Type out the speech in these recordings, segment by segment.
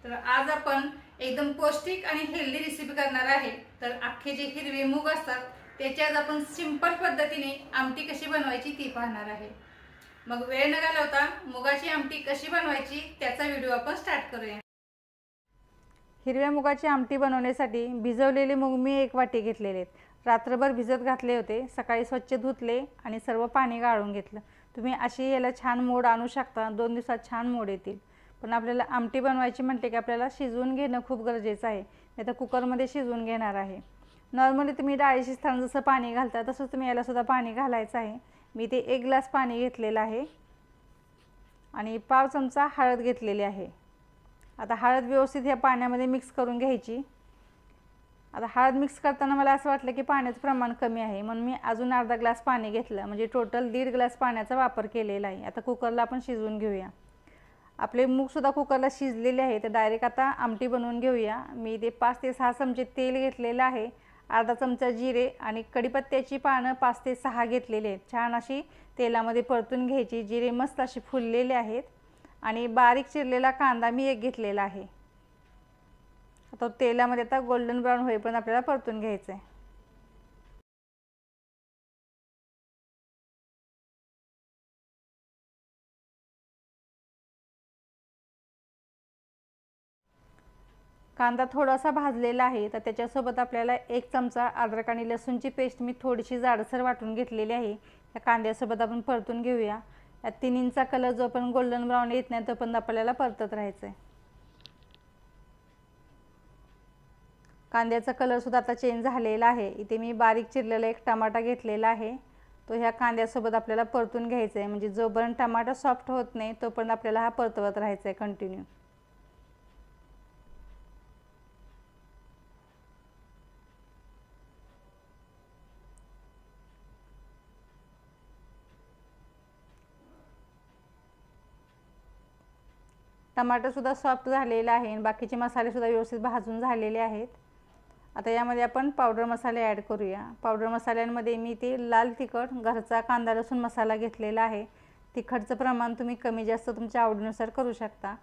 तर आज आपण एकदम पौष्टिक आणि हेल्दी रेसिपी करणार आहे। तर अख्खे जे हिरवे मूग असतात त्याची आज आपण सिंपल पद्धतीने आमटी कशी बनवायची ती पाहणार आहे। मग वेळ न घालवता मुगाची आमटी कशी बनवायची त्याचा व्हिडिओ आपण स्टार्ट करूया। हिरव्या मुगाची आमटी बनवण्यासाठी भिजवलेले मूग मी 1 वाटी घेतलेले आहेत। रात्रभर भिजत घातले होते, सकाळी स्वच्छ धुतले आणि सर्व पाणी गाळून घेतलं। तुम्ही अशी याला छान मोड आणू शकता, 2 दिवसात छान मोड येतील। पण आपल्याला आमटी बनवायची म्हटले की आपल्याला शिजवून घेणं खूप गरजेचं आहे। मी आता कुकरमध्ये शिजवून घेणार आहे। नॉर्मली तुम्ही डाळी शिजताना जसं पाणी घालता तसंच तुम्ही याला सुद्धा पाणी घालायचं आहे। मी ते 1 ग्लास पाणी घेतलेलं आहे आणि पाव चमचा हळद घेतलेली आहे। आता हळद व्यवस्थित या पाण्यामध्ये मिक्स करून घ्यायची। आता हळद मिक्स करताना मला असं वाटलं की पाण्याचं प्रमाण कमी आहे, म्हणून मी अजून अर्धा ग्लास पाणी घेतलं, म्हणजे टोटल 1.5 ग्लास पाण्याचा वापर केलेला आहे। आता कुकरला आपण शिजवून घेऊया। आपले मूग सुद्धा कुकरला शिजलेले आहे, तर डायरेक्ट आता आमटी बनवून घेऊया। मी ते 5 ते 6 चमचे तेल घेतलेलं आहे, अर्धा चमचा जिरे आणि कढीपत्त्याची पानं 5 ते 6 घेतलेले आहेत। छान अशी तेलामध्ये परतून घ्यायची। जिरे मस्त असे फुललेले आहेत आणि बारीक चिरलेला कांदा मी 1 घेतलेला आहे। आता तेलामध्ये आता गोल्डन ब्राउन होईपर्यंत आपल्याला परतून घ्यायचं आहे। कांदा थोडासा भाजलेला आहे, तर त्याच्यासोबत आपल्याला 1 चमचा अद्रक आणि लसूणची पेस्ट मी थोडीशी जाडसर वाटून घेतलेली आहे। त्या कांद्यासोबत आपण परतून घेऊया। या तिन्हींचा कलर जो पण गोल्डन ब्राउन येत नाही तोपर्यंत आपल्याला परतत राहायचं आहे। कांद्याचा कलर सुद्धा आता चेंज झालेला आहे। इथे मी बारीक चिरलेला 1 टमाटा घेतलेला आहे, तो ह्या कांद्यासोबत आपल्याला परतून घ्यायचा आहे। म्हणजे जोपर्यंत टमाटा सॉफ्ट होत नाही तोपर्यंत आपल्याला हा परतवत राहायचा आहे कंटिन्यू। टमाटर सुद्धा सॉफ्ट झालेला आहे आणि बाकीचे मसाले सुद्धा व्यवस्थित भाजून झालेले आहेत। आता यामध्ये आपण पावडर मसाले ॲड करूया। पावडर मसाल्यांमध्ये मी ते लाल तिखट, घरचा कांदा लसूण मसाला घेतलेला आहे। तिखटचं प्रमाण तुम्ही कमी जास्त तुमच्या आवडीनुसार करू शकता।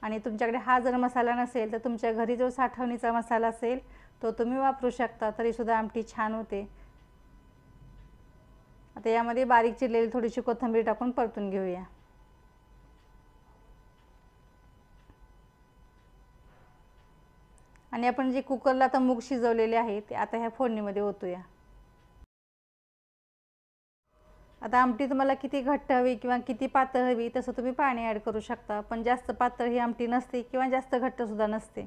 आणि तुमच्याकडे हा जर मसाला नसेल तर तुमच्या घरी जो साठवणीचा मसाला असेल तो तुम्ही वापरू शकता, तरीसुद्धा आमटी छान होते। आता यामध्ये बारीक चिरलेली थोडीशी कोथिंबीर टाकून परतून घेऊया। आणि आपण जे कुकरला आता मूग शिजवलेले आहे ते आता ह्या फोडणीमध्ये ओतूया। आता आमटी तुम्हाला किती घट्ट हवी किंवा किती पातळ हवी तसं तुम्ही पाणी ॲड करू शकता, पण जास्त पातळ ही आमटी नसते किंवा जास्त घट्ट सुद्धा नसते।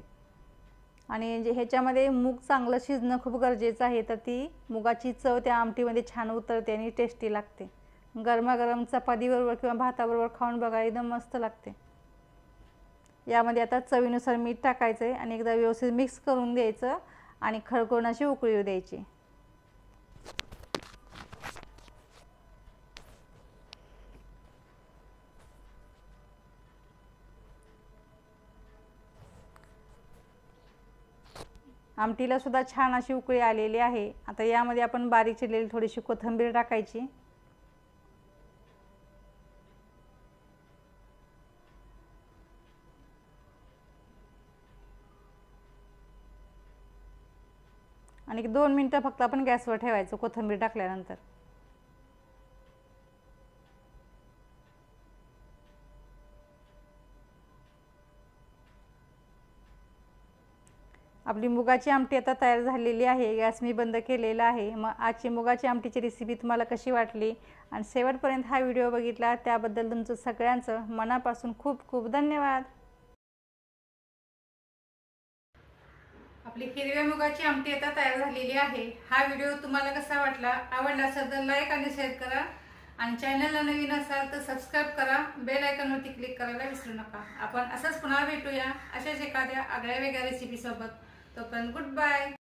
आणि जे ह्याच्यामध्ये मूग चांगलं शिजणं खूप गरजेचं आहे, तर ती मुगाची चव त्या आमटीमध्ये छान उतरते आणि टेस्टी लागते। गरमागरम चपातीबरोबर किंवा भाताबरोबर खाऊन बघा, एकदम मस्त लागते। यामध्ये आता चवीनुसार मीठ टाकायचं आहे आणि एकदा व्यवस्थित मिक्स करून द्यायचं आणि खळखळून अशी उकळी येऊ द्यायची। आमटीला सुद्धा छान अशी उकळी आलेली आहे। आता यामध्ये आपण बारीक चिरलेली थोडीशी कोथिंबीर टाकायची। आणि 2 मिनिटं फक्त आपण गॅसवर ठेवायचं कोथिंबीर टाकल्यानंतर। आपली मुगाची आमटी आता तयार झालेली आहे। गॅस मी बंद केलेला आहे। मग आजची मुगाची आमटीची रेसिपी तुम्हाला कशी वाटली आणि शेवटपर्यंत हा व्हिडिओ बघितला त्याबद्दल तुमचं सगळ्यांचं मनापासून खूप खूप धन्यवाद। आपली हिरव्या मुगाची आमटी आता तयार झालेली आहे। हा व्हिडिओ तुम्हाला कसा वाटला, आवडला असेल तर लाईक आणि शेअर करा आणि चॅनलला नवीन असाल तर सबस्क्राइब करा। बेल आयकॉनवरती क्लिक करायला विसरू नका। आपण असंच पुन्हा भेटूया अशाच एखाद्या आगळ्या वेगळ्या रेसिपी सोबत। तोपर्यंत गुड बाय।